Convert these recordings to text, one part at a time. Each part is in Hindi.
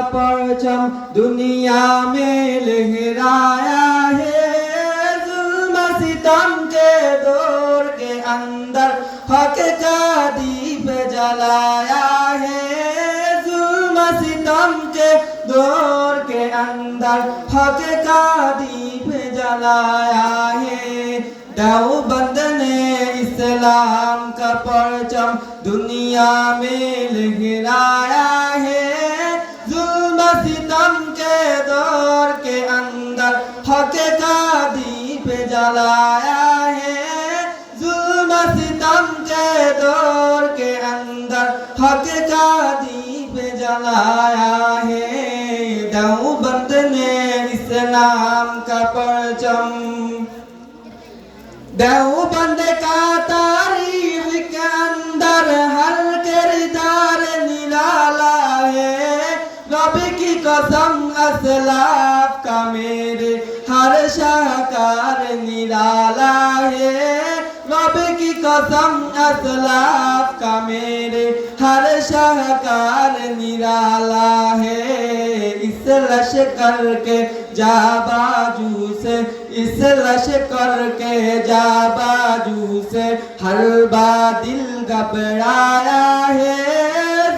परचम दुनिया में लहराया है। जुल्म सितम के दौर के अंदर हक का दीप जलाया है। जुल्म सितम के दौर के अंदर हक का दीप जलाया है। देवबंद ने इस्लाम का परचम दुनिया में लहराया है। जुल्म सितम के दौर के अंदर हक का दीप जलाया है। जुल्म सितम के दौर के अंदर हक का दीप जलाया है। देवबंद ने इस्लाम का परचम। देवबंद का तारीख के अंदर हर किरदार निराला है। रब की कसम असलाफ का मेरे हर शाहकार निराला है। रब की कसम असलाफ का मेरे हर शाहकार निराला है। इस लश्कर के जाबाजू से, इस लश्कर के जाबाजू से हर बादिल घबराया है।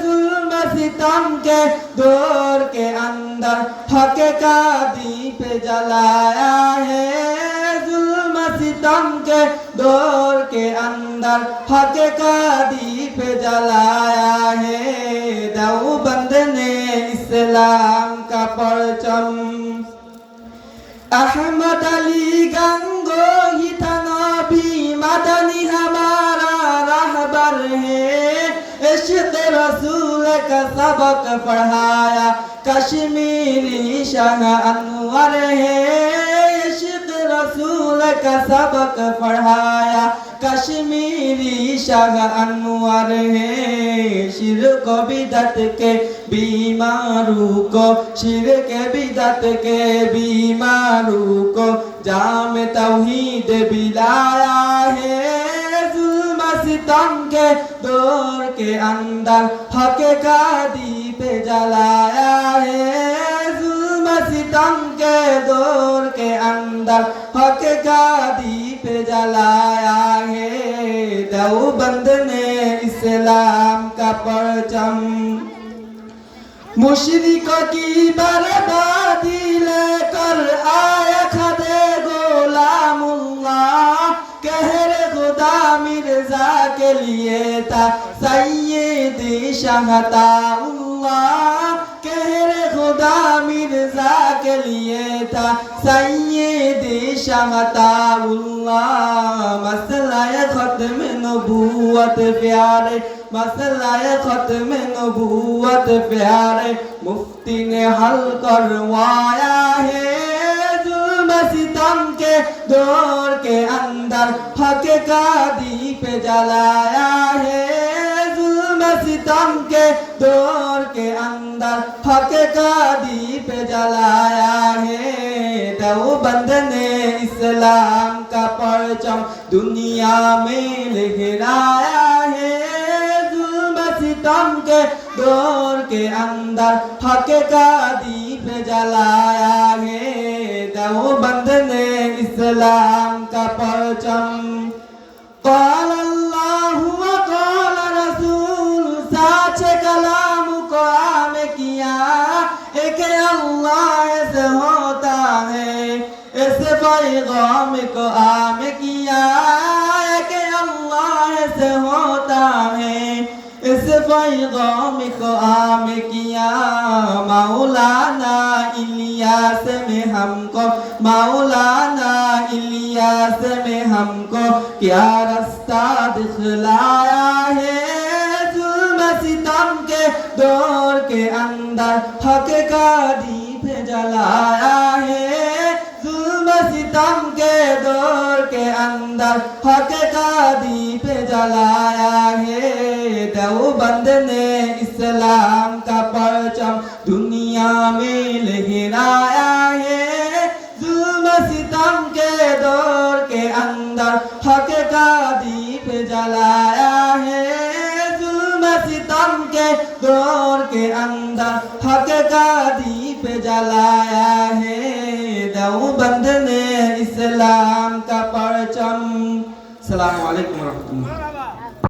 जुल्म सितम के दौर के अंदर हक का दीप जलाया है। जुल्म सितम के दौर के अंदर हक का दीप जलाया है। देवबंद ने इस्लाम का परचम। अहमद अली गंगोही था नबी मदनी हमारा रहबर है। इश्क़ रसूल का सबक पढ़ाया कश्मीरी शाह अनवर है। इश्क़ रसूल का सबक पढ़ाया कश्मीरी शाह अनवर है। शिर्क बिदत के बीमारू को, शिर्क बिदत के बीमारू को जाम तौहीद बिलाया है। जुल्म सितम के दौर के अंदर हक का दीप जलाया है। जुल्म सितम के दौर के अंदर हक का दीप जलाया है। देवबंद ने इस्लाम का परचम। मुशरिकों की बर्बादी लेकर आया खदे गुलामुल्लाह। कहर खुदा मिर्जा के लिए था सैयदी शाहताउल्लाह। कहर खुदा मिर्जा के लिए था सैयदी शाहताउल्लाह। मसला खत्म नबूवत प्यारे, मसला खत्म नबूवत प्यारे मुफ्ती ने हल करवाया है। जुल्म सितम के दौर के अंदर हक का दीप जलाया है। जुल्म सितम के दौर के अंदर हक का दीप जलाया है। देवबंद ने इस्लाम का परचम दुनिया में लहराया है। सितम के दौर के अंदर हक का दीप जलाया है। देवबंद ने इस्लाम का परचम। क़ाल अल्लाहु व क़ाल रसूल साचे कलाम को आम किया। एक अल्लाह से होता है, इस पैगाम को आम किया। एक अल्लाह से होता है, इस पैगाम को आम किया। मौलाना इलियास में हमको, मौलाना इलियास में हमको क्या रास्ता दिखलाया है। जुल्म सितम के दौर के अंदर हक का दीप जलाया है। जुल्म सितम के दौर के अंदर हक का दीप जलाया है। देवबंद ने इस्लाम का परचम दुनिया में लहराया है। जुल्म सितम के दौर के अंदर हक का दीप जलाया है। जुल्म सितम के दौर के अंदर हक का दीप जलाया है देवबंद ने इस्लाम का परचम। अस्सलामु अलैकुम रहमतुल्लाह।